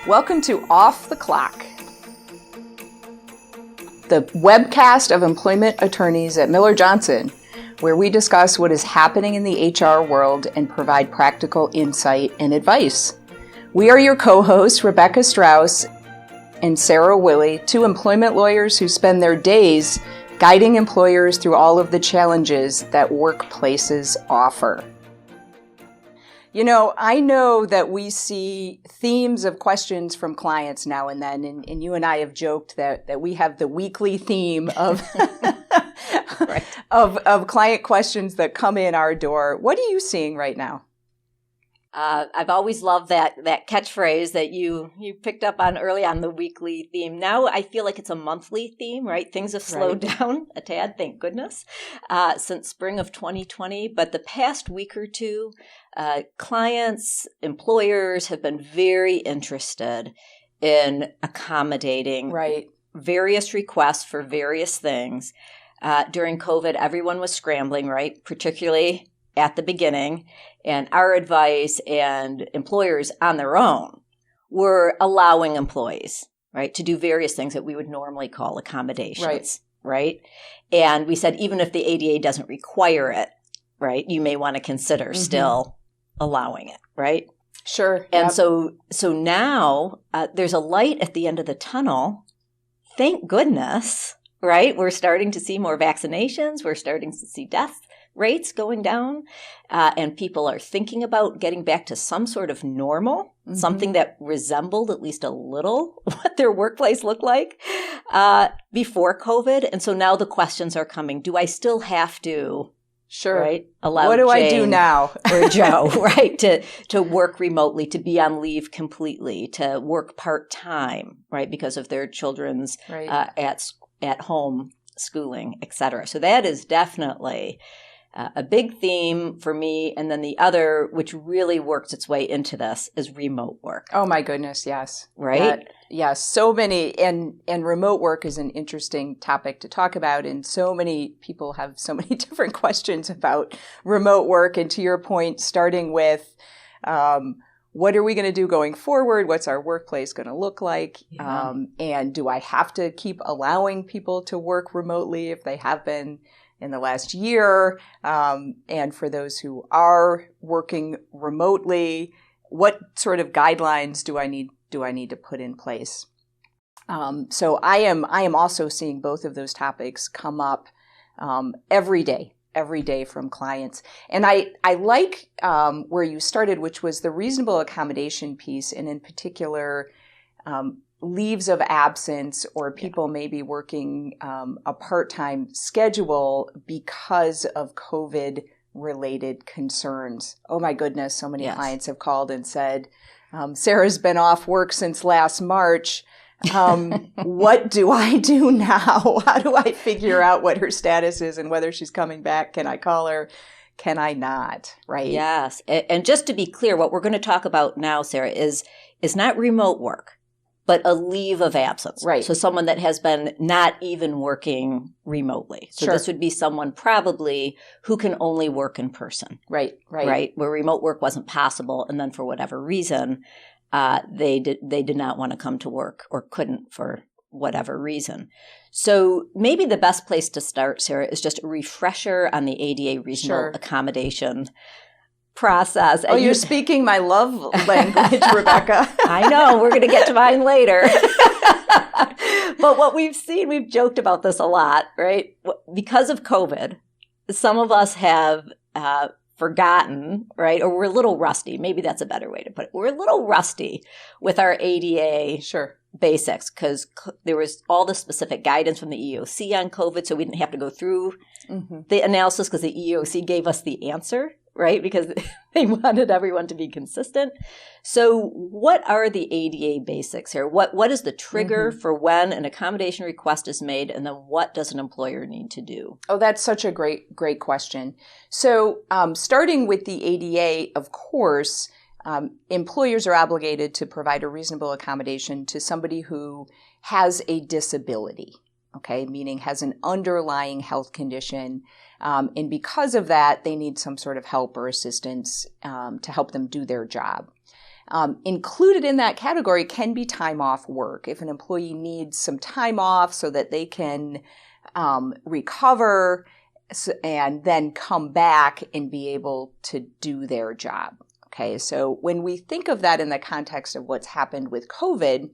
Welcome to Off the Clock, the webcast of employment attorneys at Miller Johnson, where we discuss what is happening in the HR world and provide practical insight and advice. We are your co-hosts, Rebecca Strauss and Sarah Willey, two employment lawyers who spend their days guiding employers through all of the challenges that workplaces offer. You know, I know that we see themes of questions from clients now and then, and you and I have joked that we have the weekly theme of Right. of client questions that come in our door. What are you seeing right now? I've always loved that catchphrase that you picked up on early on, the weekly theme. Now I feel like it's a monthly theme, right? Things have slowed down a tad, thank goodness, since spring of 2020. But the past week or two, clients, employers have been very interested in accommodating various requests for various things. During COVID, everyone was scrambling, right? Particularly at the beginning, and our advice and employers on their own were allowing employees, right, to do various things that we would normally call accommodations, right? And we said, even if the ADA doesn't require it, right, you may want to consider still allowing it, right? Sure. And so now there's a light at the end of the tunnel. Thank goodness, right? We're starting to see more vaccinations. We're starting to see death rates going down, and people are thinking about getting back to some sort of normal, something that resembled at least a little what their workplace looked like before COVID. And so now the questions are coming. Do I still have to, right, allow what do Jane I do now? or Joe, right, to work remotely, to be on leave completely, to work part-time, right, because of their children's at home schooling, et cetera. So that is definitely a big theme for me. And then the other, which really works its way into this, is remote work. Oh my goodness, yes. Right? Yes, so many, and remote work is an interesting topic to talk about, and so many people have so many different questions about remote work. And to your point, starting with what are we going to do going forward? What's our workplace going to look like? Yeah. And do I have to keep allowing people to work remotely if they have been in the last year? And for those who are working remotely, what sort of guidelines do I need to put in place? So I am also seeing both of those topics come up every day from clients. And I like where you started, which was the reasonable accommodation piece, and in particular, leaves of absence, or people may be working a part-time schedule because of COVID-related concerns. Oh my goodness, so many clients have called and said, Sarah's been off work since last March. What do I do now? How do I figure out what her status is and whether she's coming back? Can I call her? Can I not? Right? Yes. And just to be clear, what we're going to talk about now, Sarah, is not remote work, but a leave of absence. Right. So someone that has been not even working remotely. So this would be someone probably who can only work in person. Right. Where remote work wasn't possible. And then for whatever reason, they did not want to come to work, or couldn't for whatever reason. So maybe the best place to start, Sarah, is just a refresher on the ADA reasonable accommodation process. Oh, you're speaking my love language, Rebecca. I know. We're going to get to mine later. But what we've seen, we've joked about this a lot, right? Because of COVID, some of us have forgotten, right? Or we're a little rusty. Maybe that's a better way to put it. We're a little rusty with our ADA basics, because there was all the specific guidance from the EEOC on COVID, so we didn't have to go through the analysis, because the EEOC gave us the answer, right? Because they wanted everyone to be consistent. So what are the ADA basics here? What is the trigger for when an accommodation request is made, and then what does an employer need to do? Oh, that's such a great question. So starting with the ADA, of course, employers are obligated to provide a reasonable accommodation to somebody who has a disability, okay, meaning has an underlying health condition. And because of that, they need some sort of help or assistance to help them do their job. Included in that category can be time off work. If an employee needs some time off so that they can recover and then come back and be able to do their job. Okay, so when we think of that in the context of what's happened with COVID,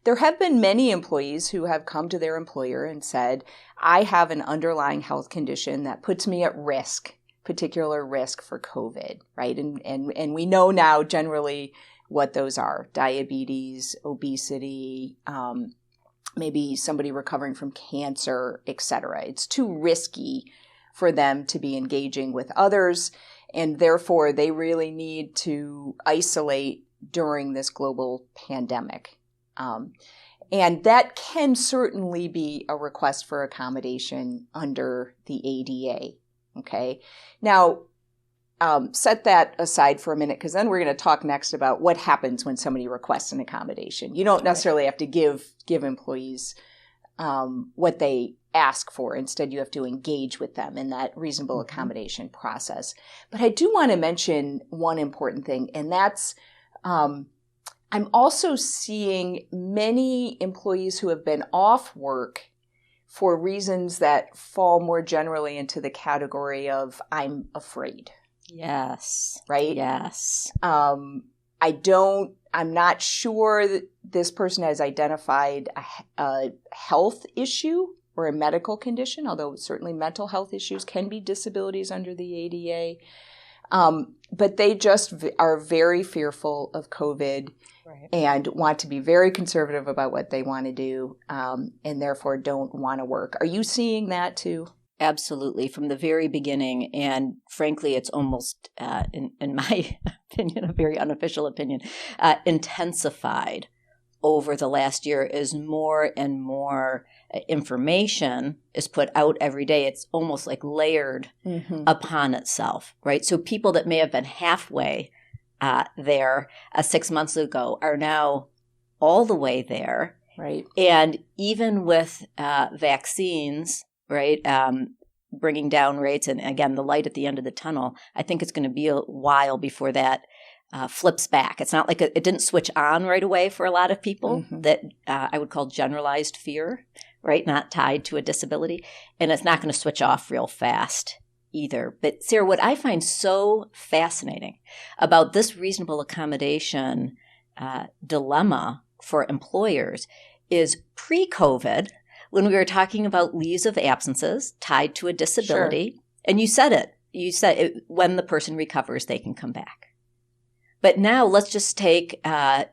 there have been many employees who have come to their employer and said, I have an underlying health condition that puts me at risk, particular risk for COVID, right? And we know now generally what those are: diabetes, obesity, maybe somebody recovering from cancer, et cetera. It's too risky for them to be engaging with others, and therefore they really need to isolate during this global pandemic. And that can certainly be a request for accommodation under the ADA. Okay. Now, set that aside for a minute, because then we're going to talk next about what happens when somebody requests an accommodation. You don't necessarily have to give employees what they ask for. Instead, you have to engage with them in that reasonable accommodation process. But I do want to mention one important thing, and that's I'm also seeing many employees who have been off work for reasons that fall more generally into the category of I'm afraid. Yes. Right? Yes. I'm not sure that this person has identified a health issue or a medical condition, although certainly mental health issues can be disabilities under the ADA. But they just are very fearful of COVID. Right. And want to be very conservative about what they want to do, and therefore don't want to work. Are you seeing that too? Absolutely, from the very beginning. And frankly, it's almost, in my opinion, a very unofficial opinion, intensified over the last year as more and more information is put out every day. It's almost like layered upon itself, right? So people that may have been halfway there 6 months ago are now all the way there. Right. And even with vaccines, right, bringing down rates and, again, the light at the end of the tunnel, I think it's going to be a while before that flips back. It's not like it didn't switch on right away for a lot of people that I would call generalized fear, right, not tied to a disability. And it's not going to switch off real fast either. But Sarah, what I find so fascinating about this reasonable accommodation dilemma for employers is pre-COVID, when we were talking about leaves of absences tied to a disability, and you said it, when the person recovers, they can come back. But now let's just take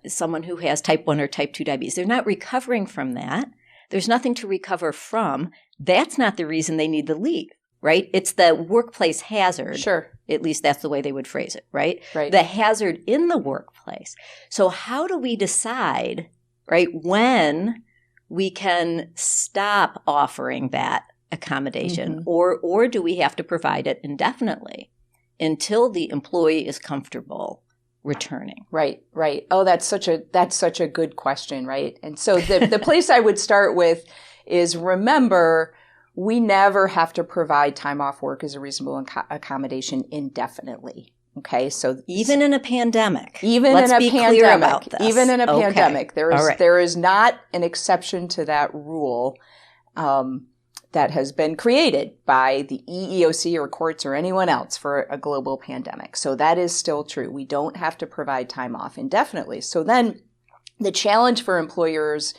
someone who has type 1 or type 2 diabetes. They're not recovering from that. There's nothing to recover from. That's not the reason they need the leave. Right? It's the workplace hazard. Sure. At least that's the way they would phrase it, right? Right. The hazard in the workplace. So how do we decide, right, when we can stop offering that accommodation, or do we have to provide it indefinitely until the employee is comfortable returning? Right, right. Oh, that's such a good question, right? And so the place I would start with is, remember, we never have to provide time off work as a reasonable accommodation indefinitely. Okay, so even in a pandemic, let's be clear about this. Even in a pandemic, there is not an exception to that rule that has been created by the EEOC or courts or anyone else for a global pandemic. So that is still true. We don't have to provide time off indefinitely. So then the challenge for employers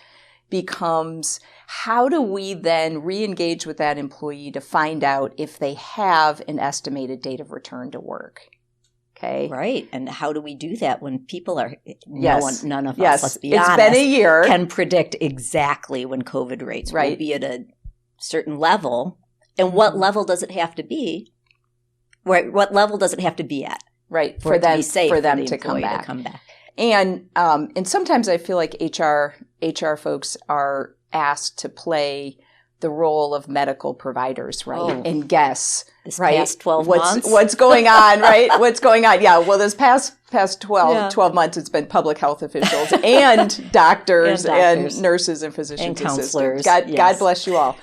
becomes, how do we then re-engage with that employee to find out if they have an estimated date of return to work? Okay. Right. And how do we do that when people are, none of us, let's be honest, been a year, can predict exactly when COVID rates will be at a certain level. And what level does it have to be? Right. What level does it have to be at? Right. For them to come back. And sometimes I feel like HR folks are asked to play the role of medical providers, right? And guess, right? Past 12 months. What's going on, right? What's going on? Yeah. Well, this past 12 months, it's been public health officials and doctors and nurses and physicians and counselors. God bless you all.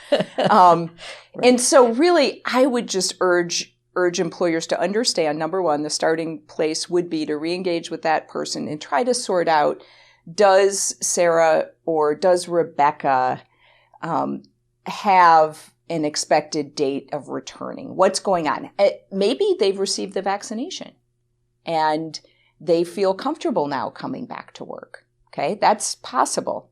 And so really, I would just urge urge employers to understand, number one, the starting place would be to re-engage with that person and try to sort out, does Sarah or does Rebecca have an expected date of returning? What's going on? Maybe they've received the vaccination and they feel comfortable now coming back to work. Okay, that's possible.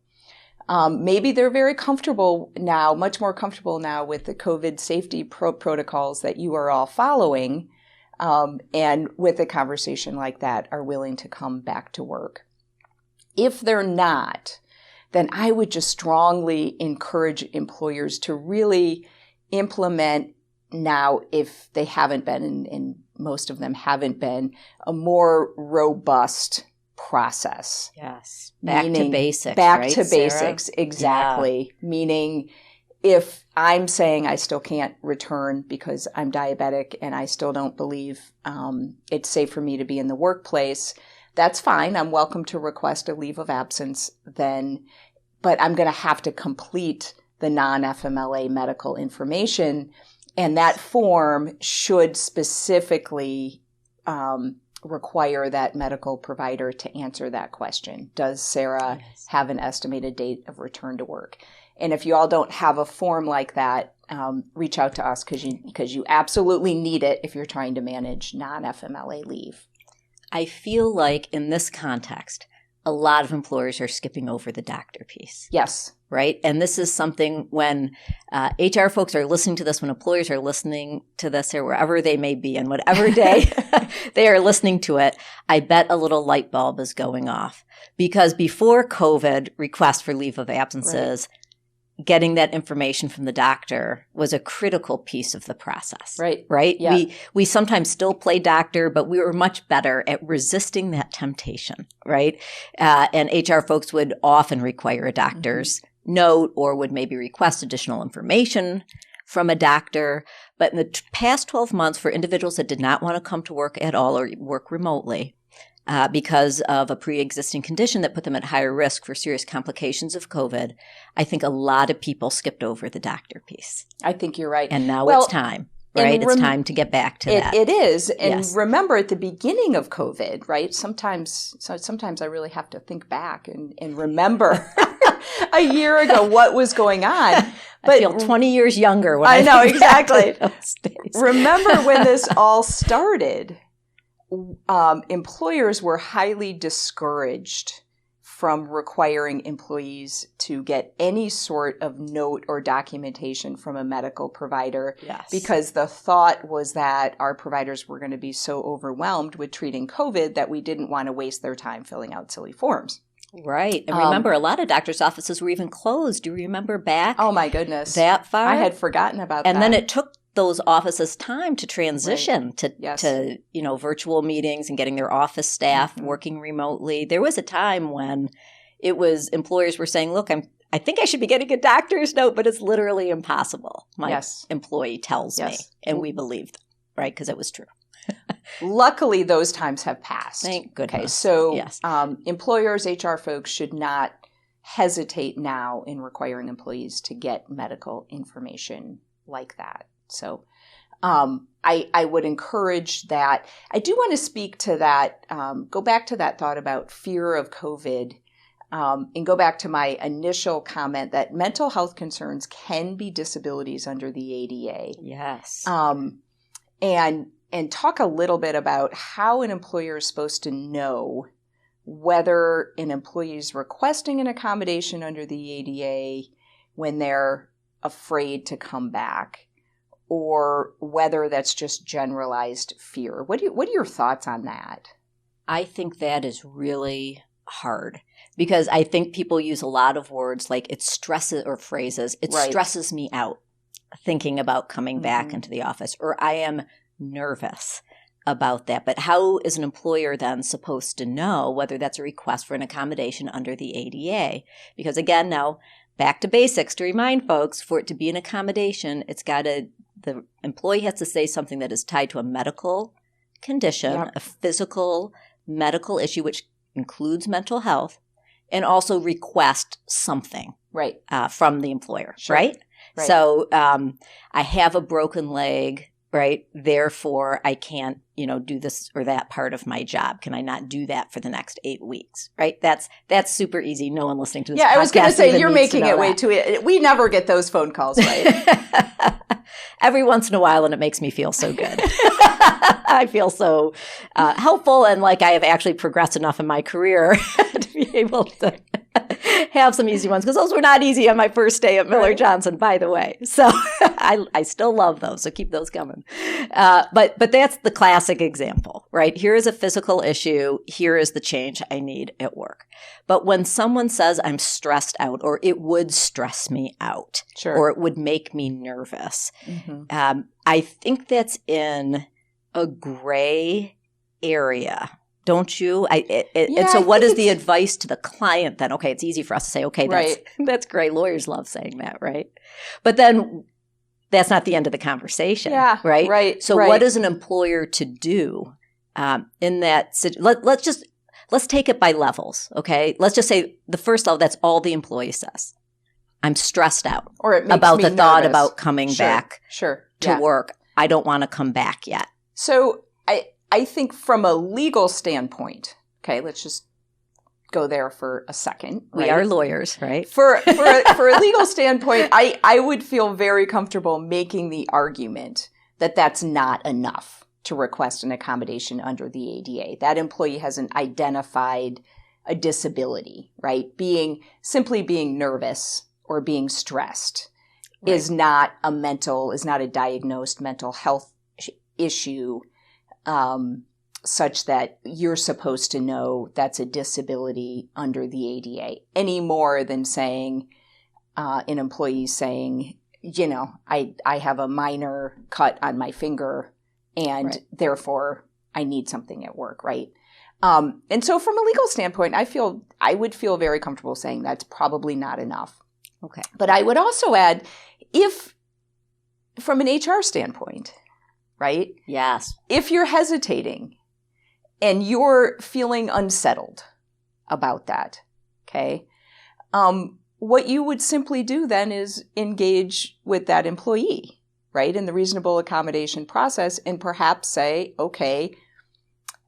Maybe they're very comfortable now, much more comfortable now with the COVID safety protocols that you are all following, and with a conversation like that are willing to come back to work. If they're not, then I would just strongly encourage employers to really implement now, if they haven't been, and most of them haven't been, a more robust process. Yes. Back to basics. Back right, to Sarah? basics, exactly. Yeah. Meaning, if I'm saying I still can't return because I'm diabetic and I still don't believe it's safe for me to be in the workplace, that's fine. I'm welcome to request a leave of absence then, but I'm going to have to complete the non-FMLA medical information, and that form should specifically require that medical provider to answer that question. Does Sarah have an estimated date of return to work? And if you all don't have a form like that, reach out to us because you absolutely need it if you're trying to manage non-FMLA leave. I feel like in this context, a lot of employers are skipping over the doctor piece. Yes. Right? And this is something when HR folks are listening to this, when employers are listening to this, or wherever they may be and whatever day they are listening to it, I bet a little light bulb is going off. Because before COVID, requests for leave of absences, getting that information from the doctor was a critical piece of the process. Right. Right? Yeah. We sometimes still play doctor, but we were much better at resisting that temptation, right? And HR folks would often require a doctor's note or would maybe request additional information from a doctor. But in the past 12 months, for individuals that did not want to come to work at all or work remotely, because of a pre-existing condition that put them at higher risk for serious complications of COVID, I think a lot of people skipped over the doctor piece. I think you're right. And now it's time, right? It's time to get back to that. It is. And remember, at the beginning of COVID, right, sometimes I really have to think back and remember a year ago what was going on. But I feel 20 years younger when I know, think exactly. back to those days. Remember when this all started, employers were highly discouraged from requiring employees to get any sort of note or documentation from a medical provider, because the thought was that our providers were going to be so overwhelmed with treating COVID that we didn't want to waste their time filling out silly forms. Right. And remember, a lot of doctors' offices were even closed. Do you remember back? Oh, my goodness. That far? I had forgotten about that. And then it took those offices time to transition to virtual meetings and getting their office staff working remotely. There was a time when it was employers were saying, look, I think I should be getting a doctor's note, but it's literally impossible. My employee tells me, and we believed them, right? Because it was true. Luckily, those times have passed. Thank goodness. Okay, so employers, HR folks should not hesitate now in requiring employees to get medical information like that. So I would encourage that. I do want to speak to that, go back to that thought about fear of COVID, and go back to my initial comment that mental health concerns can be disabilities under the ADA. Yes. And talk a little bit about how an employer is supposed to know whether an employee is requesting an accommodation under the ADA when they're afraid to come back, or whether that's just generalized fear. What are your thoughts on that? I think that is really hard, because I think people use a lot of words like it stresses, or phrases, it stresses me out thinking about coming back into the office, or I am nervous about that. But how is an employer then supposed to know whether that's a request for an accommodation under the ADA? Because again, now back to basics to remind folks, for it to be an accommodation, the employee has to say something that is tied to a medical condition, a physical medical issue, which includes mental health, and also request something from the employer, right? So I have a broken leg, right? Therefore, I can't, do this or that part of my job. Can I not do that for the next 8 weeks, right? That's super easy. No one listening to this podcast. Yeah, I was going to say, you're making it way too. We never get those phone calls, right? Every once in a while, and it makes me feel so good. I feel so helpful, and like I have actually progressed enough in my career to be able to have some easy ones, because those were not easy on my first day at Miller Johnson, by the way. So I still love those, so keep those coming. But that's the classic example, right? Here is a physical issue. Here is the change I need at work. But when someone says I'm stressed out, or it would stress me out, or it would make me nervous, I think that's in a gray area. Don't you? And so what is the advice to the client then? Okay, it's easy for us to say, okay, that's great. Lawyers love saying that, right? But then that's not the end of the conversation, right? Right. So what is an employer to do in that situation? Let's take it by levels, okay? Let's just say the first level, that's all the employee says. I'm stressed out or it makes about me the nervous. Thought about coming back to work. I don't want to come back yet. So I think from a legal standpoint, okay, let's just go there for a second. Right? We are lawyers, right? For a legal standpoint, I would feel very comfortable making the argument that that's not enough to request an accommodation under the ADA. That employee hasn't identified a disability, right? Simply being nervous or being stressed is not a diagnosed mental health issue, such that you're supposed to know that's a disability under the ADA, any more than saying, an employee saying, I have a minor cut on my finger and therefore I need something at work, right? And so from a legal standpoint, I would feel very comfortable saying that's probably not enough. Okay. But I would also add, if from an HR standpoint, right? Yes. If you're hesitating and you're feeling unsettled about that, okay, what you would simply do then is engage with that employee, right, in the reasonable accommodation process and perhaps say, okay,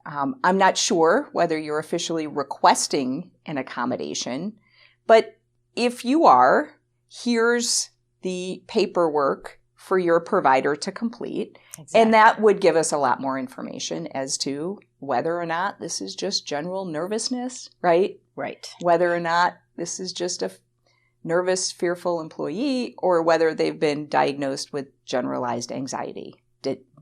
I'm not sure whether you're officially requesting an accommodation, but if you are, here's the paperwork for your provider to complete. Exactly. And that would give us a lot more information as to whether or not this is just general nervousness, right? Right. Whether or not this is just a nervous, fearful employee, or whether they've been diagnosed with generalized anxiety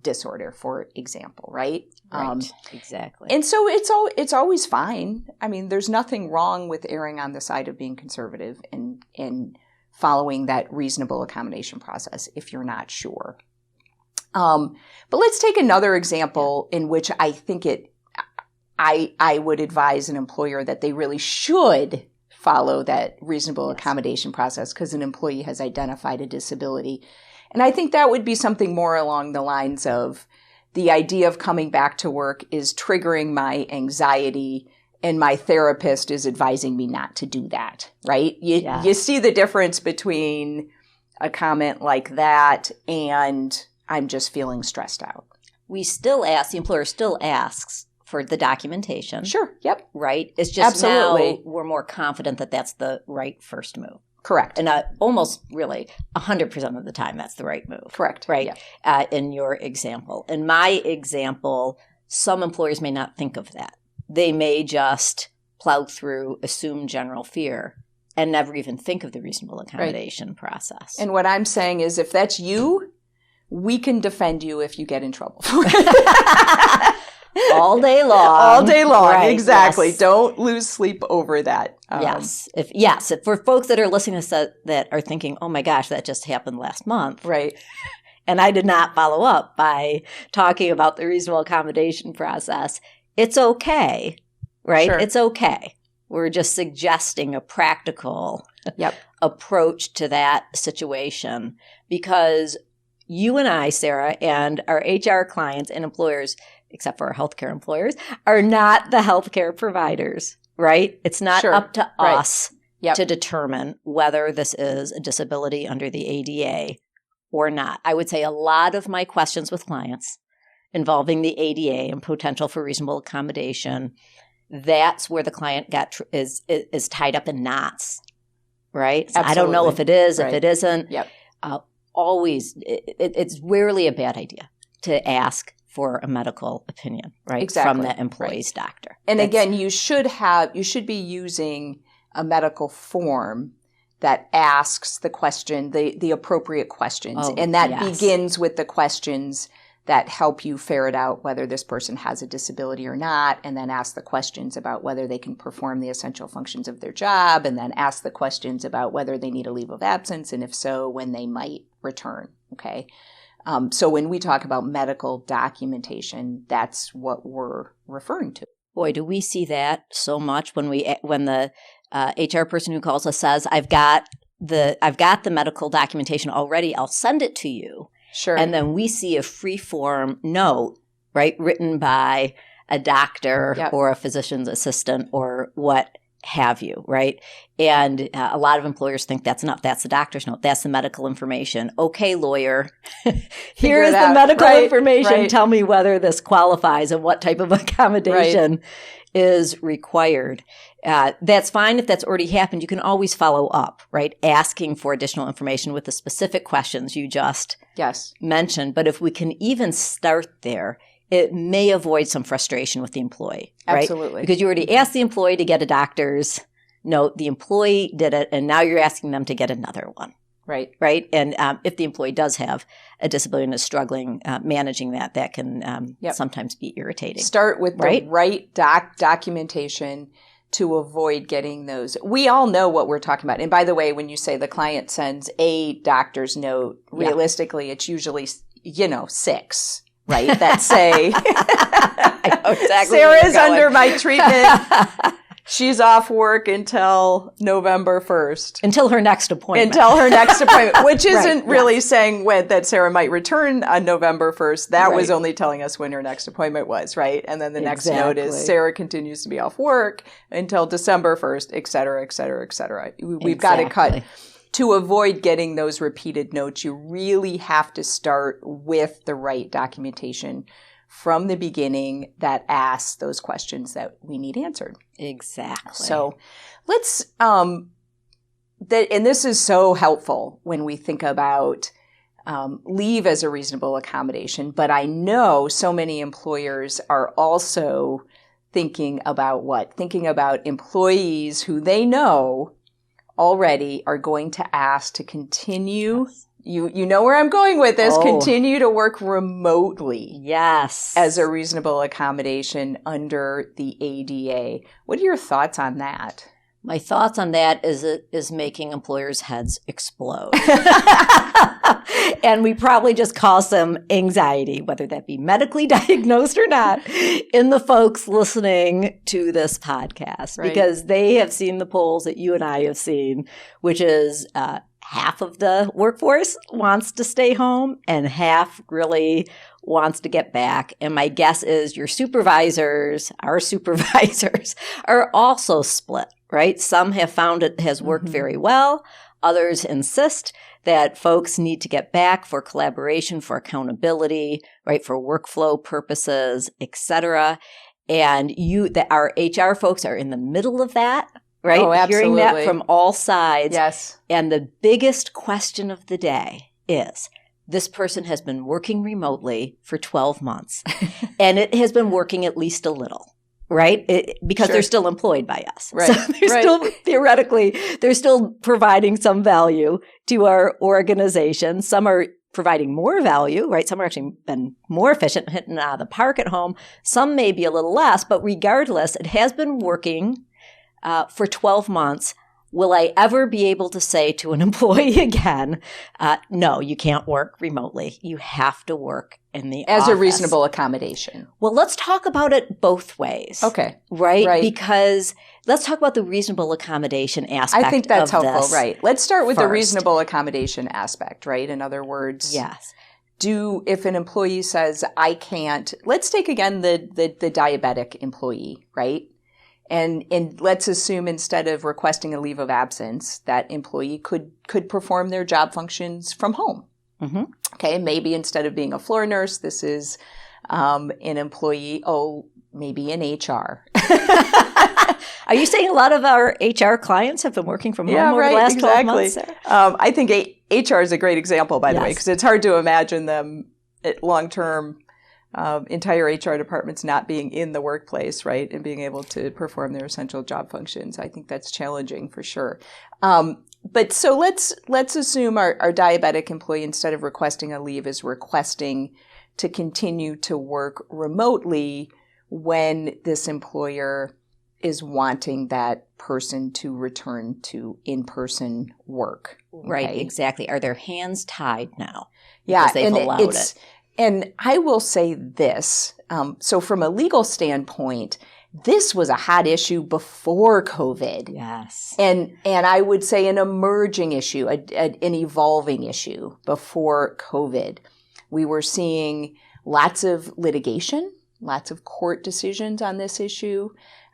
disorder, for example, right? Right. Exactly. And so it's always fine. I mean, there's nothing wrong with erring on the side of being conservative and following that reasonable accommodation process if you're not sure. But let's take another example in which I think I would advise an employer that they really should follow that reasonable accommodation process because an employee has identified a disability. And I think that would be something more along the lines of the idea of coming back to work is triggering my anxiety and my therapist is advising me not to do that, right? You see the difference between a comment like that and I'm just feeling stressed out. The employer still asks for the documentation. Sure, yep. Right? It's just Absolutely. Now we're more confident that that's the right first move. Correct. And almost really 100% of the time that's the right move. Correct. Right? Yeah. In your example. In my example, some employers may not think of that. They may just plow through, assume general fear, and never even think of the reasonable accommodation process. And what I'm saying is if that's you, we can defend you if you get in trouble for it. All day long. All day long, right, exactly. Yes. Don't lose sleep over that. Yes. If for folks that are listening to this that are thinking, oh my gosh, that just happened last month. Right. And I did not follow up by talking about the reasonable accommodation process. It's okay, right? Sure. It's okay. We're just suggesting a practical approach to that situation because you and I, Sarah, and our HR clients and employers, except for our healthcare employers, are not the healthcare providers, right? It's not up to us to determine whether this is a disability under the ADA or not. I would say a lot of my questions with clients involving the ADA and potential for reasonable accommodation, that's where the client is tied up in knots, right? So I don't know if it is, if it isn't. Yep. Always, it's rarely a bad idea to ask for a medical opinion, right? Exactly. From the employee's doctor. And again, you should be using a medical form that asks the question, the appropriate questions. And that begins with the questions that help you ferret out whether this person has a disability or not, and then ask the questions about whether they can perform the essential functions of their job, and then ask the questions about whether they need a leave of absence, and if so, when they might return, okay? So when we talk about medical documentation, that's what we're referring to. Boy, do we see that so much when the HR person who calls us says, I've got the medical documentation already, I'll send it to you. Sure. And then we see a free-form note, right, written by a doctor or a physician's assistant or what have you, right? And a lot of employers think that's enough. That's the doctor's note. That's the medical information. Okay, lawyer, here is the medical information. Right. Tell me whether this qualifies and what type of accommodation is required. That's fine if that's already happened. You can always follow up, right? Asking for additional information with the specific questions you just mentioned. But if we can even start there, it may avoid some frustration with the employee, right? Absolutely. Because you already asked the employee to get a doctor's note, the employee did it, and now you're asking them to get another one. Right. Right. And if the employee does have a disability and is struggling managing that can sometimes be irritating. Start with the right documentation to avoid getting those. We all know what we're talking about. And by the way, when you say the client sends a doctor's note, realistically, it's usually, 6, right? That say, I know exactly Sarah's under my treatment. She's off work until November 1st. Until her next appointment. Which isn't really saying that Sarah might return on November 1st. That was only telling us when her next appointment was, right? And then the next note is Sarah continues to be off work until December 1st, et cetera, et cetera, et cetera. We've got to cut. To avoid getting those repeated notes, you really have to start with the right documentation from the beginning that asks those questions that we need answered. Exactly. So let's, and this is so helpful when we think about leave as a reasonable accommodation, but I know so many employers are also thinking about what? Thinking about employees who they know already are going to ask to continue You know where I'm going with this. Continue to work remotely. Yes. As a reasonable accommodation under the ADA. What are your thoughts on that? My thoughts on that is it is making employers' heads explode. And we probably just cause some anxiety, whether that be medically diagnosed or not, in the folks listening to this podcast. Right. Because they have seen the polls that you and I have seen, which is half of the workforce wants to stay home and half really wants to get back. And my guess is your supervisors, our supervisors, are also split, right? Some have found it has worked very well. Others insist that folks need to get back for collaboration, for accountability, right? For workflow purposes, et cetera. And our HR folks are in the middle of that. Right? Oh, absolutely. Hearing that from all sides. Yes. And the biggest question of the day is, this person has been working remotely for 12 months, and it has been working at least a little, right? Because they're still employed by us. Right. So they're still, theoretically, they're still providing some value to our organization. Some are providing more value, right? Some are actually been more efficient, hitting out of the park at home. Some may be a little less, but regardless, it has been working for 12 months. Will I ever be able to say to an employee again, no, you can't work remotely. You have to work in the office. As a reasonable accommodation. Well, let's talk about it both ways. Okay. Right? Because let's talk about the reasonable accommodation aspect. I think that's of helpful, this right? Let's start with the first. Reasonable accommodation aspect, right? In other words, yes. If an employee says, I can't, let's take again the diabetic employee, right? And let's assume instead of requesting a leave of absence, that employee could perform their job functions from home, Mm-hmm. Okay, maybe instead of being a floor nurse, this is an employee, maybe in HR. Are you saying a lot of our HR clients have been working from home over the last 12 months? Sarah? I think HR is a great example, by the way, because it's hard to imagine them long-term entire HR departments not being in the workplace, right, and being able to perform their essential job functions. I think that's challenging for sure. But so let's assume our diabetic employee, instead of requesting a leave, is requesting to continue to work remotely when this employer is wanting that person to return to in-person work. Okay? Right, exactly. Are their hands tied now? Yeah, because they've allowed it. And I will say this. So from a legal standpoint, this was a hot issue before COVID. Yes. And I would say an emerging issue, an evolving issue before COVID. We were seeing lots of litigation, lots of court decisions on this issue.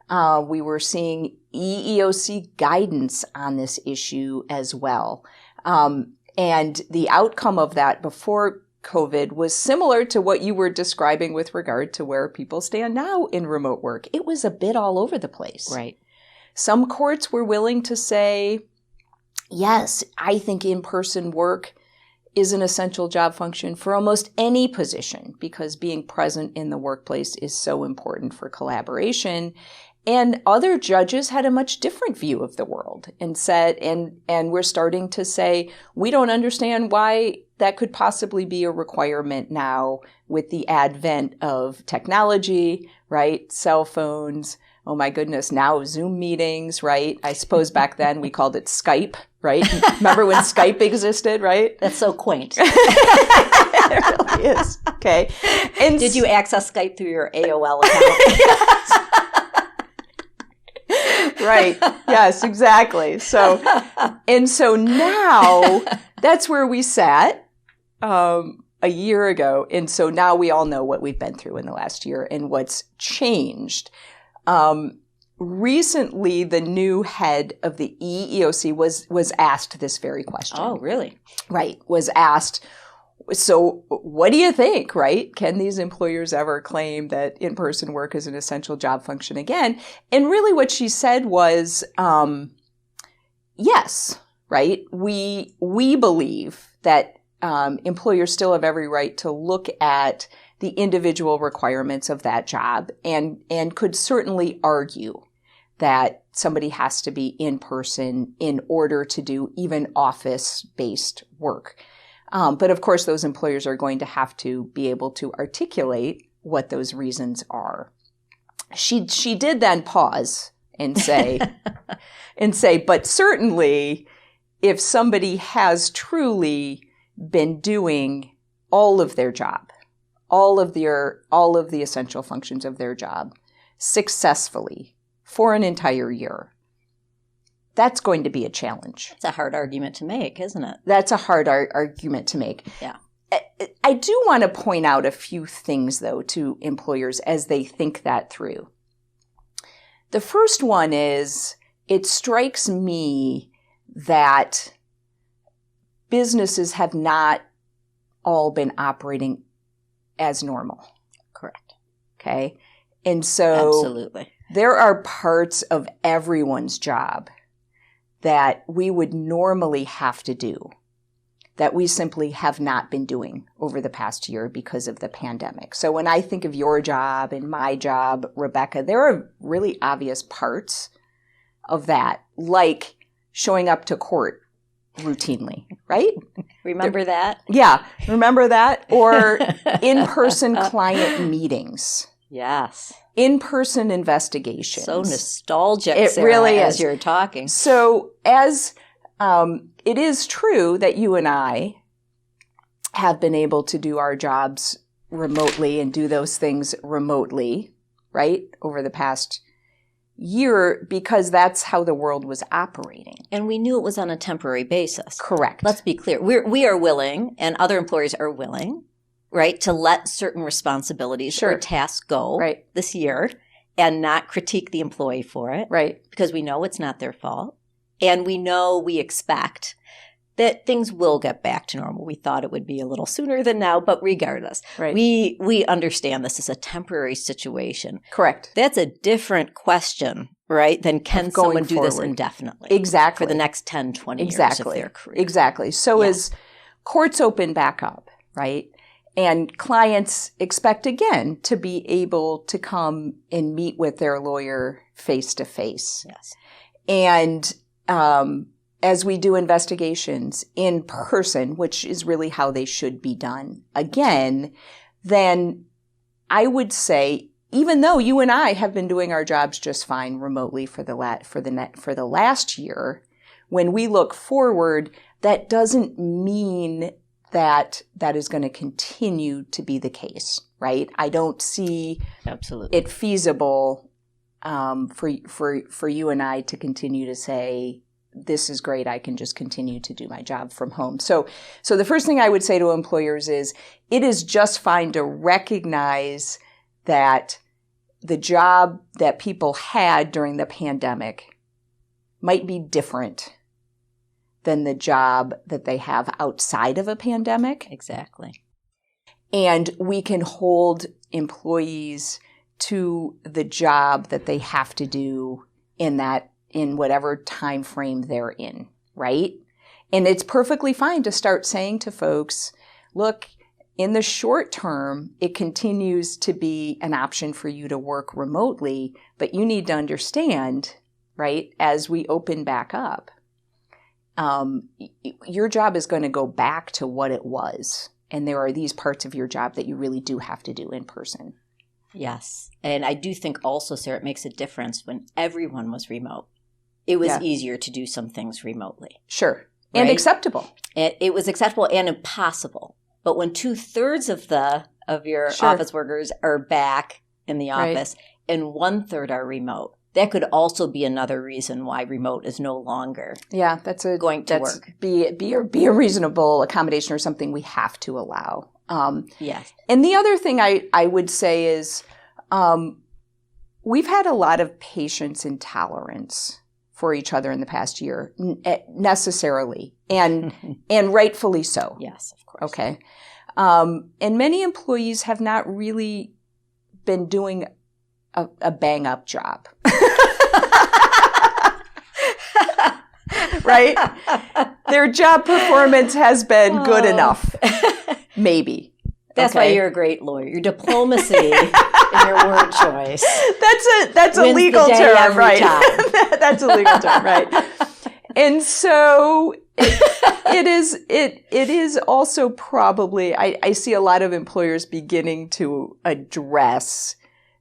We were seeing EEOC guidance on this issue as well. And the outcome of that before COVID was similar to what you were describing with regard to where people stand now in remote work. It was a bit all over the place. Right. Some courts were willing to say, yes, I think in-person work is an essential job function for almost any position because being present in the workplace is so important for collaboration. And other judges had a much different view of the world and said, and we're starting to say, we don't understand why that could possibly be a requirement now with the advent of technology, right? Cell phones. Oh my goodness. Now Zoom meetings, right? I suppose back then we called it Skype, right? Remember when Skype existed, right? That's so quaint. It really is. Okay. And did you access Skype through your AOL account? Right. Yes, exactly. So now that's where we sat a year ago. And so now we all know what we've been through in the last year and what's changed. Recently, the new head of the EEOC was asked this very question. Oh, really? Right. Was asked, so what do you think, right? Can these employers ever claim that in-person work is an essential job function again? And really what she said was, yes, right? We believe that employers still have every right to look at the individual requirements of that job and could certainly argue that somebody has to be in person in order to do even office-based work. But of course, those employers are going to have to be able to articulate what those reasons are. She did then pause and say, but certainly if somebody has truly been doing all of their job, all of the essential functions of their job successfully for an entire year, that's going to be a challenge. It's a hard argument to make, isn't it? That's a hard argument to make. Yeah. I do want to point out a few things, though, to employers as they think that through. The first one is, it strikes me that businesses have not all been operating as normal. Correct. Okay? And so absolutely, there are parts of everyone's job that we would normally have to do that we simply have not been doing over the past year because of the pandemic. So when I think of your job and my job, Rebecca, there are really obvious parts of that, like showing up to court routinely, right? Remember that? Yeah, remember that? Or in-person client meetings. Yes. In-person investigations. So nostalgic, it Sarah, really as is. You're talking. So as it is true that you and I have been able to do our jobs remotely and do those things remotely, right, over the past year, because that's how the world was operating. And we knew it was on a temporary basis. Correct. Let's be clear. We are willing, and other employers are willing, right, to let certain responsibilities or tasks go this year and not critique the employee for it. Right. Because we know it's not their fault. And we know we expect that things will get back to normal. We thought it would be a little sooner than now, but regardless, we understand this is a temporary situation. Correct. That's a different question, right, than can someone do this indefinitely? Exactly. For the next 10, 20 years of their career. Exactly. So as courts open back up, right, and clients expect, again, to be able to come and meet with their lawyer face-to-face. Yes. And as we do investigations in person, which is really how they should be done, again, then I would say, even though you and I have been doing our jobs just fine remotely for the last year, when we look forward, that doesn't mean that is going to continue to be the case, right? I don't see it feasible for you and I to continue to say, this is great, I can just continue to do my job from home. So the first thing I would say to employers is, it is just fine to recognize that the job that people had during the pandemic might be different than the job that they have outside of a pandemic. Exactly. And we can hold employees to the job that they have to do in whatever time frame they're in, right? And it's perfectly fine to start saying to folks, look, in the short term, it continues to be an option for you to work remotely, but you need to understand, right, as we open back up, your job is going to go back to what it was. And there are these parts of your job that you really do have to do in person. Yes. And I do think also, Sarah, it makes a difference when everyone was remote. It was easier to do some things remotely. Sure. Right? And acceptable. It was acceptable and impossible. But when 2/3 of your office workers are back in the office and 1/3 are remote, that could also be another reason why remote is no longer going to work. Be a reasonable accommodation or something we have to allow. Yes. And the other thing I would say is we've had a lot of patience and tolerance for each other in the past year, necessarily, and rightfully so. Yes, of course. Okay. And many employees have not really been doing a bang-up job. Right? Their job performance has been good enough. Maybe. That's why you're a great lawyer. Your diplomacy and your word choice. That's a legal term, right? That's a legal term, right? And so it is also probably, I see a lot of employers beginning to address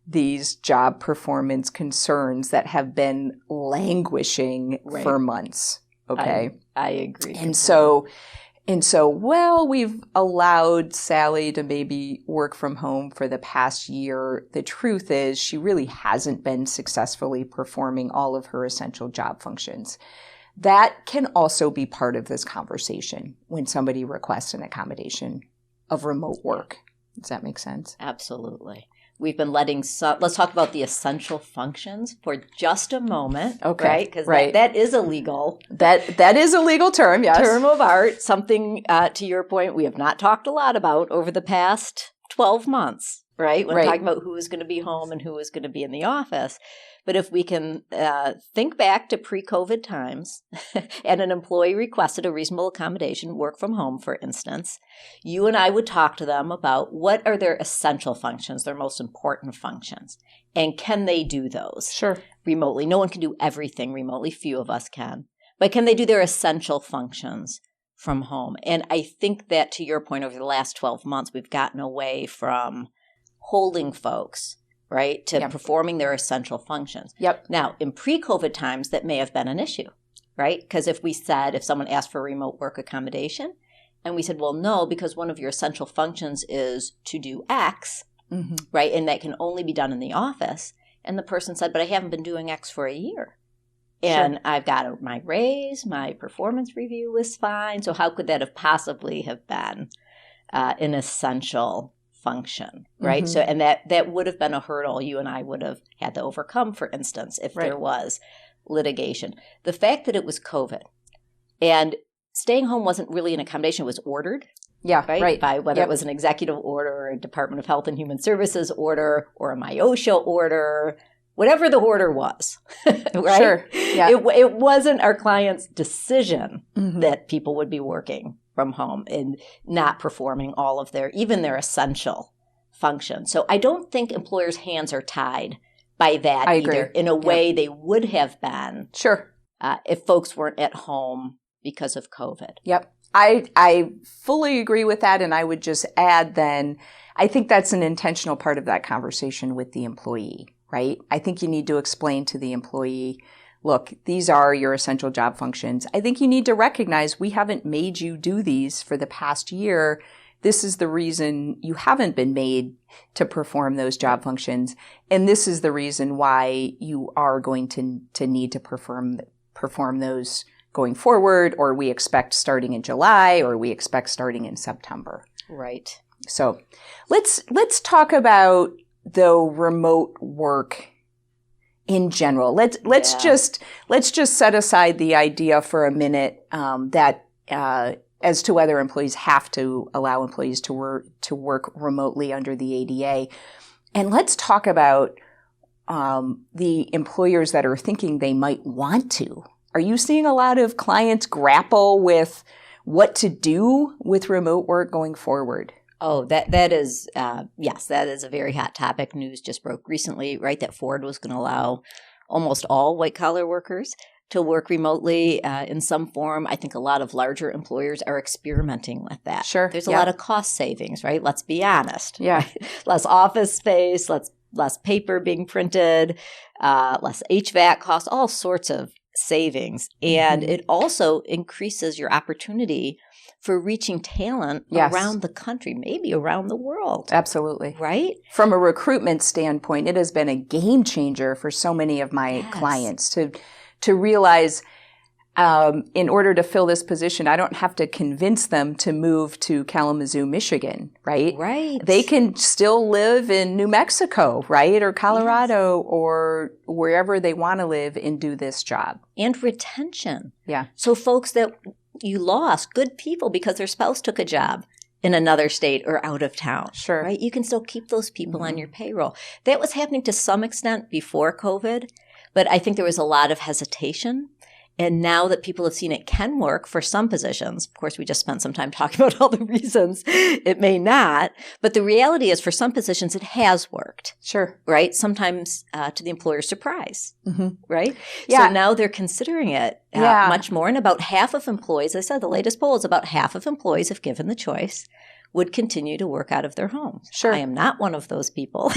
these job performance concerns that have been languishing for months. Okay. I agree. And so, well, we've allowed Sally to maybe work from home for the past year. The truth is she really hasn't been successfully performing all of her essential job functions. That can also be part of this conversation when somebody requests an accommodation of remote work. Does that make sense? Absolutely. We've been let's talk about the essential functions for just a moment. Okay. Right? Because that is illegal. That is a legal term, yes. Term of art, something, to your point, we have not talked a lot about over the past 12 months, right? When talking about who is going to be home and who is going to be in the office. But if we can think back to pre-COVID times and an employee requested a reasonable accommodation, work from home, for instance, you and I would talk to them about what are their essential functions, their most important functions, and can they do those remotely? No one can do everything remotely. Few of us can. But can they do their essential functions from home? And I think that, to your point, over the last 12 months, we've gotten away from holding folks right, to performing their essential functions. Yep. Now, in pre-COVID times, that may have been an issue, right? Because if someone asked for remote work accommodation, and we said, well, no, because one of your essential functions is to do X, right, and that can only be done in the office, and the person said, but I haven't been doing X for a year. And I've got my raise, my performance review was fine, so how could that have possibly have been an essential function, right? So, and that would have been a hurdle you and I would have had to overcome, for instance, if there was litigation. The fact that it was COVID, and staying home wasn't really an accommodation, it was ordered. Yeah, right. By whether it was an executive order or a Department of Health and Human Services order or a MIOSHA order, whatever the order was, right? Sure. Yeah. It wasn't our client's decision that people would be working from home and not performing all of even their essential functions. So I don't think employers' hands are tied by that either in a way they would have been if folks weren't at home because of COVID. Yep. I fully agree with that. And I would just add then, I think that's an intentional part of that conversation with the employee, right? I think you need to explain to the employee, look, these are your essential job functions. I think you need to recognize we haven't made you do these for the past year. This is the reason you haven't been made to perform those job functions. And this is the reason why you are going to need to perform those going forward, or we expect starting in July, or we expect starting in September. Right. So let's talk about the remote work in general. Let's just set aside the idea for a minute that as to whether employees have to allow employees to work remotely under the ADA, and let's talk about the employers that are thinking they might want to. Are you seeing a lot of clients grapple with what to do with remote work going forward? Oh, that is, yes, that is a very hot topic. News just broke recently, right, that Ford was going to allow almost all white-collar workers to work remotely in some form. I think a lot of larger employers are experimenting with that. Sure. There's a lot of cost savings, right? Let's be honest. Yeah. Less office space, less paper being printed, less HVAC costs, all sorts of savings. And it also increases your opportunity for reaching talent around the country, maybe around the world. Absolutely. Right? From a recruitment standpoint, it has been a game changer for so many of my clients to realize in order to fill this position, I don't have to convince them to move to Kalamazoo, Michigan, right? Right. They can still live in New Mexico, right? Or Colorado or wherever they want to live and do this job. And retention. Yeah. So folks that you lost, good people because their spouse took a job in another state or out of town. Sure. Right? You can still keep those people on your payroll. That was happening to some extent before COVID, but I think there was a lot of hesitation. And now that people have seen it can work for some positions, of course, we just spent some time talking about all the reasons it may not. But the reality is for some positions, it has worked. Sure. Right? Sometimes to the employer's surprise. Right? Yeah. So now they're considering it much more. And about half of employees, I said the latest poll is about half of employees, if given the choice, would continue to work out of their homes. Sure. I am not one of those people.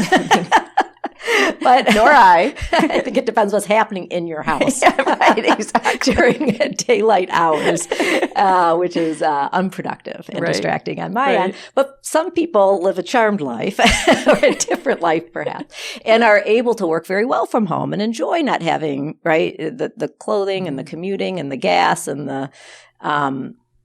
But nor I. I think it depends what's happening in your house. Right, exactly. During daylight hours, which is unproductive and distracting on my end. But some people live a charmed life or a different life perhaps and are able to work very well from home and enjoy not having, the clothing and the commuting and the gas and the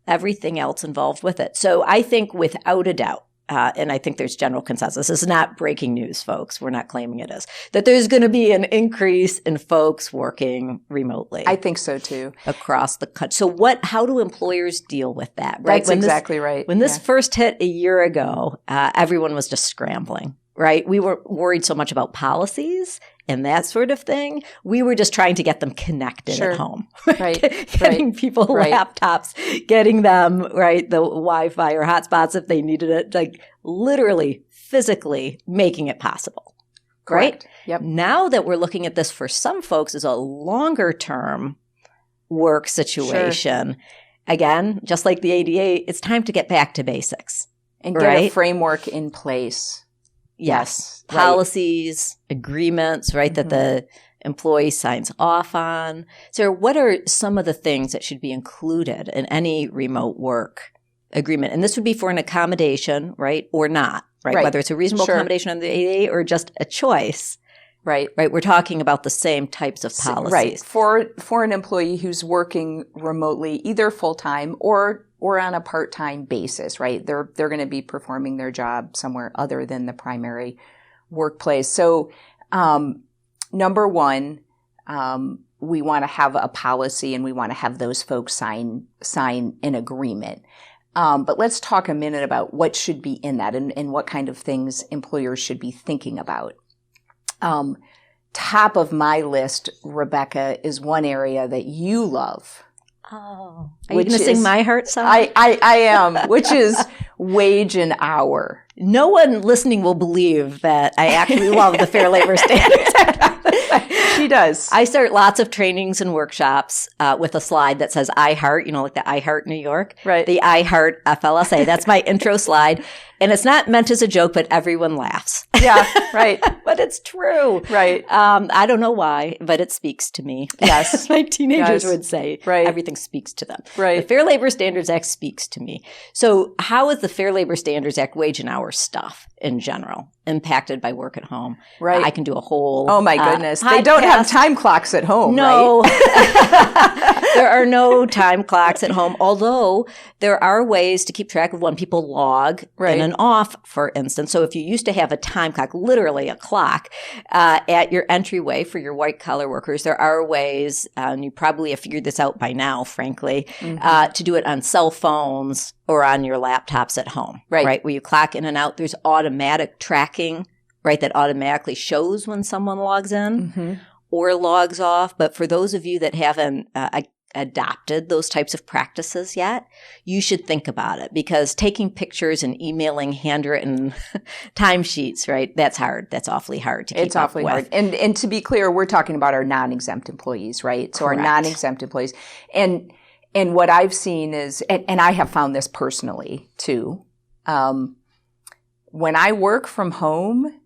everything else involved with it. So I think without a doubt, and I think there's general consensus. This is not breaking news, folks. We're not claiming it is. That there's going to be an increase in folks working remotely. I think so too. Across the country. So how do employers deal with that? Right? That's exactly right. When this first hit a year ago, everyone was just scrambling, right? We were worried so much about policies and that sort of thing. We were just trying to get them connected at home. Right. Getting people laptops, getting them, the Wi-Fi or hotspots if they needed it, like literally, physically making it possible. Correct. Right? Yep. Now that we're looking at this for some folks as a longer term work situation, again, just like the ADA, it's time to get back to basics. And get a framework in place. Yes. Policies, agreements, that the employee signs off on. So what are some of the things that should be included in any remote work agreement? And this would be for an accommodation, or not, whether it's a reasonable accommodation under the ADA or just a choice. Right. We're talking about the same types of policies. Right. For an employee who's working remotely, either full-time or on a part-time basis, right? They're going to be performing their job somewhere other than the primary workplace. So, number one, we want to have a policy and we want to have those folks sign an agreement. But let's talk a minute about what should be in that and what kind of things employers should be thinking about. Top of my list, Rebecca, is one area that you love. Oh, are you going to sing my heart song? I am, which is wage and hour. No one listening will believe that I actually love the Fair Labor Standards Act. She does. I start lots of trainings and workshops with a slide that says I Heart, like the I Heart New York. Right. The I Heart FLSA. That's my intro slide. And it's not meant as a joke, but everyone laughs. Yeah, right. But it's true. Right. I don't know why, but it speaks to me. Yes. My teenagers would say. Right. Everything speaks to them. Right. The Fair Labor Standards Act speaks to me. So how is the Fair Labor Standards Act wage and hour stuff in general impacted by work at home? Right. I can do a whole Oh my goodness. They don't have time clocks at home, no. right? There are no time clocks at home, although there are ways to keep track of when people log in and off, for instance. So if you used to have a time clock, literally a clock, at your entryway for your white-collar workers, there are ways, and you probably have figured this out by now, frankly, to do it on cell phones or on your laptops at home, right? Where you clock in and out. There's automatic tracking, right, that automatically shows when someone logs in or logs off. But for those of you that haven't adopted those types of practices yet, you should think about it, because taking pictures and emailing handwritten timesheets, right, that's hard. That's awfully hard to keep up with. It's awfully hard. And to be clear, we're talking about our non-exempt employees, right? So Correct. Our non-exempt employees. And what I've seen is, and I have found this personally too, when I work from home,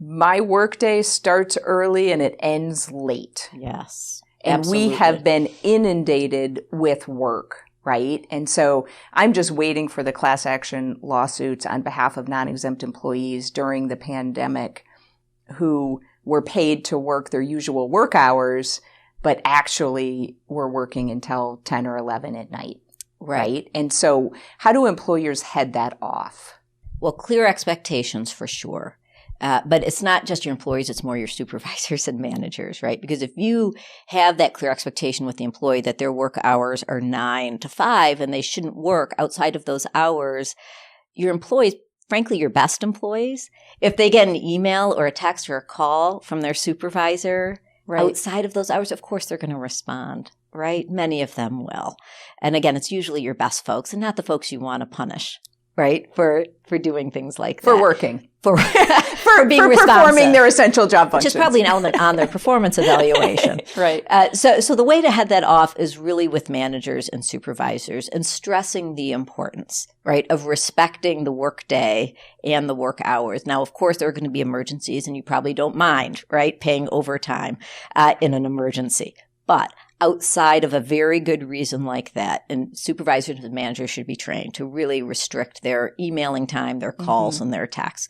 my workday starts early and it ends late. Yes. And Absolutely. we have been inundated with work, right? And so I'm just waiting for the class action lawsuits on behalf of non-exempt employees during the pandemic who were paid to work their usual work hours, but actually were working until 10 or 11 at night, right? And so how do employers head that off? Well, clear expectations for sure. But it's not just your employees, it's more your supervisors and managers, right? Because if you have that clear expectation with the employee that their work hours are 9 to 5 and they shouldn't work outside of those hours, your employees, frankly, your best employees, if they get an email or a text or a call from their supervisor outside of those hours, of course they're going to respond, right? Many of them will. And again, it's usually your best folks and not the folks you want to punish. Right? For doing things like that. For working. For being responsive. Performing their essential job functions. Which is probably an element on their performance evaluation. Right. So the way to head that off is really with managers and supervisors and stressing the importance, right, of respecting the work day and the work hours. Now, of course, there are going to be emergencies and you probably don't mind, right, paying overtime in an emergency. But outside of a very good reason like that, and supervisors and managers should be trained to really restrict their emailing time, their calls, and their texts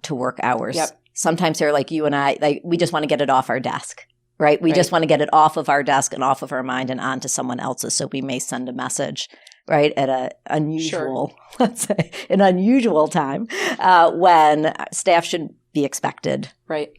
to work hours. Yep. Sometimes they're like you and I, like we just want to get it off our desk, right? We just want to get it off of our desk and off of our mind and onto someone else's. So we may send a message, right, at an unusual, let's say, an unusual time when staff should be expected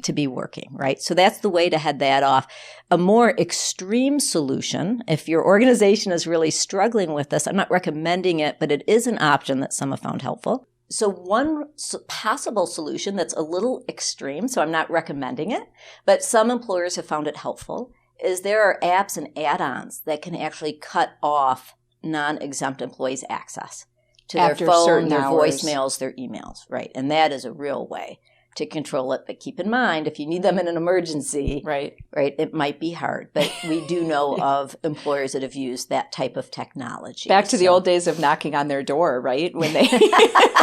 to be working, right? So that's the way to head that off. A more extreme solution, if your organization is really struggling with this, I'm not recommending it, but it is an option that some have found helpful. So one possible solution that's a little extreme, so I'm not recommending it, but some employers have found it helpful, is there are apps and add-ons that can actually cut off non-exempt employees' access to their phone, their voicemails, their emails, right? And that is a real way to control it. But keep in mind, if you need them in an emergency, right, it might be hard. But we do know of employers that have used that type of technology. Back to the old days of knocking on their door, right? When they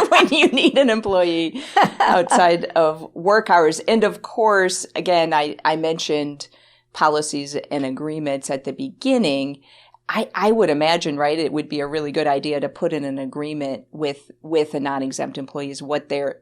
when you need an employee outside of work hours. And of course, again, I mentioned policies and agreements at the beginning. I would imagine, right, it would be a really good idea to put in an agreement with the non-exempt employees what their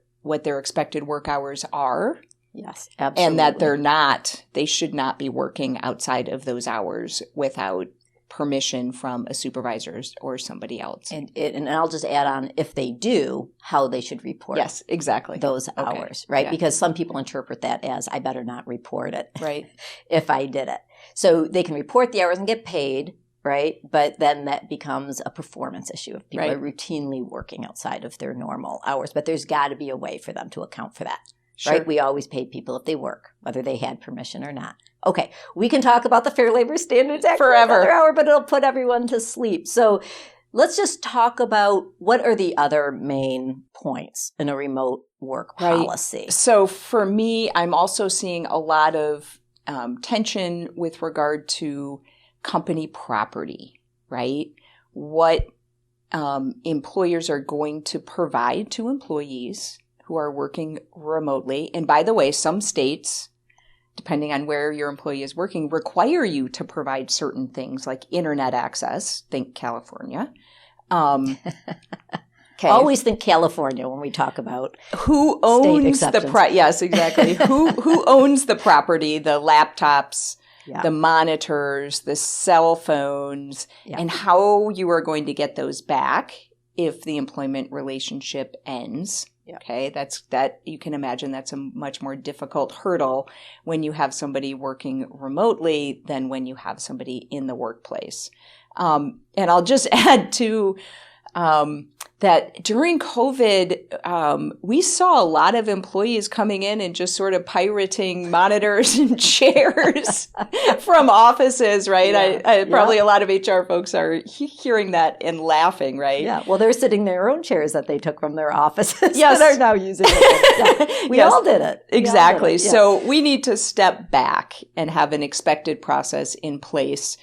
expected work hours are. Yes, absolutely. And that they should not be working outside of those hours without permission from a supervisor or somebody else. And I'll just add on, if they do, how they should report Yes, exactly. those hours, right? Yeah. Because some people interpret that as, I better not report it Right. if I did it. So they can report the hours and get paid, right? But then that becomes a performance issue if people Right. are routinely working outside of their normal hours. But there's got to be a way for them to account for that. Sure. Right? We always pay people if they work, whether they had permission or not. Okay, we can talk about the Fair Labor Standards Act for another hour, but it'll put everyone to sleep. So let's just talk about what are the other main points in a remote work policy. So for me, I'm also seeing a lot of tension with regard to company property, right? What employers are going to provide to employees who are working remotely. And by the way, some states, depending on where your employee is working, require you to provide certain things like internet access. Think California. Okay. Always think California when we talk about who owns the yes, exactly. who owns the property, the laptops, the monitors, the cell phones, and how you are going to get those back if the employment relationship ends. Okay, that you can imagine that's a much more difficult hurdle when you have somebody working remotely than when you have somebody in the workplace. And I'll just add to that during COVID, we saw a lot of employees coming in and just sort of pirating monitors and chairs from offices, right? Yeah. Probably a lot of HR folks are hearing that and laughing, right? Yeah. Well, they're sitting in their own chairs that they took from their offices that are now using it. We all did it. Exactly. Did it. Yeah. So we need to step back and have an expected process in place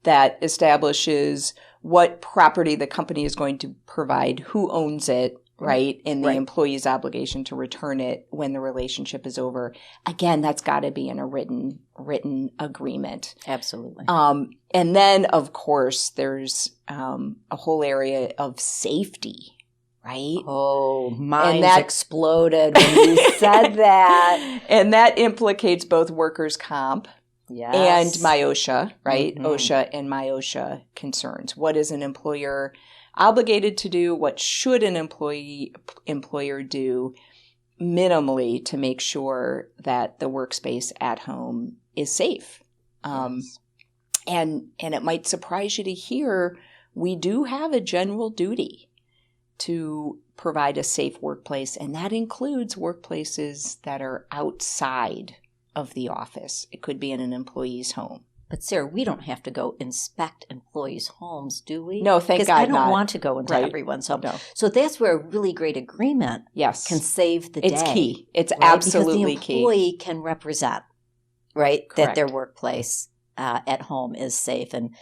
that establishes what property the company is going to provide, who owns it, right? And the employee's obligation to return it when the relationship is over. Again, that's got to be in a written agreement. Absolutely. And then, of course, there's a whole area of safety, right? Oh, mine exploded when you said that. And that implicates both workers' comp and MIOSHA, right? Mm-hmm. OSHA and MIOSHA concerns. What is an employer obligated to do? What should an employer do minimally to make sure that the workspace at home is safe? And it might surprise you to hear we do have a general duty to provide a safe workplace, and that includes workplaces that are outside of the office. It could be in an employee's home. But Sarah, we don't have to go inspect employees' homes, do we? No, thank God not. Because I don't want to go into everyone's home. No. So that's where a really great agreement can save the day. It's key. It's absolutely key. Because the employee can represent, right, that their workplace at home is safe and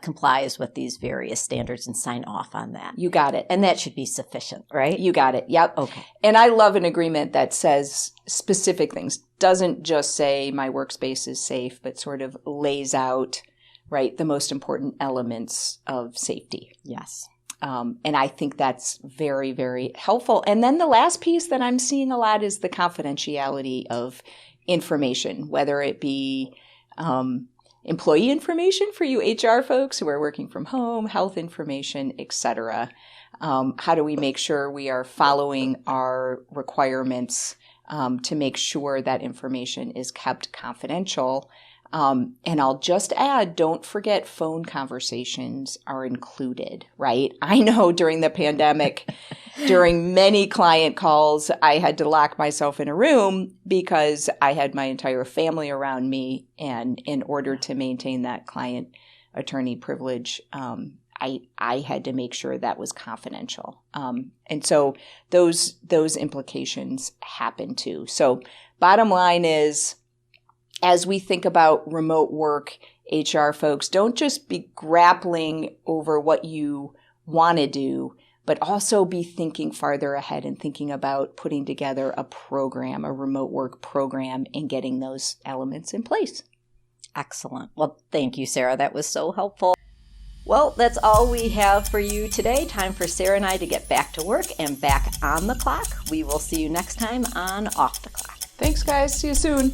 complies with these various standards and sign off on that. You got it. And that should be sufficient, right? You got it. Yep. Okay. And I love an agreement that says specific things. Doesn't just say my workspace is safe, but sort of lays out, right, the most important elements of safety. Yes. And I think that's very, very helpful. And then the last piece that I'm seeing a lot is the confidentiality of information, whether it be employee information for you HR folks who are working from home, health information, etc. How do we make sure we are following our requirements to make sure that information is kept confidential? And I'll just add, don't forget phone conversations are included, right? I know during the pandemic, during many client calls, I had to lock myself in a room because I had my entire family around me. And in order to maintain that client attorney privilege, I had to make sure that was confidential. And so those implications happen too. So bottom line is, as we think about remote work, HR folks, don't just be grappling over what you want to do, but also be thinking farther ahead and thinking about putting together a program, a remote work program, and getting those elements in place. Excellent. Well, thank you, Sarah. That was so helpful. Well, that's all we have for you today. Time for Sarah and I to get back to work and back on the clock. We will see you next time on Off the Clock. Thanks, guys. See you soon.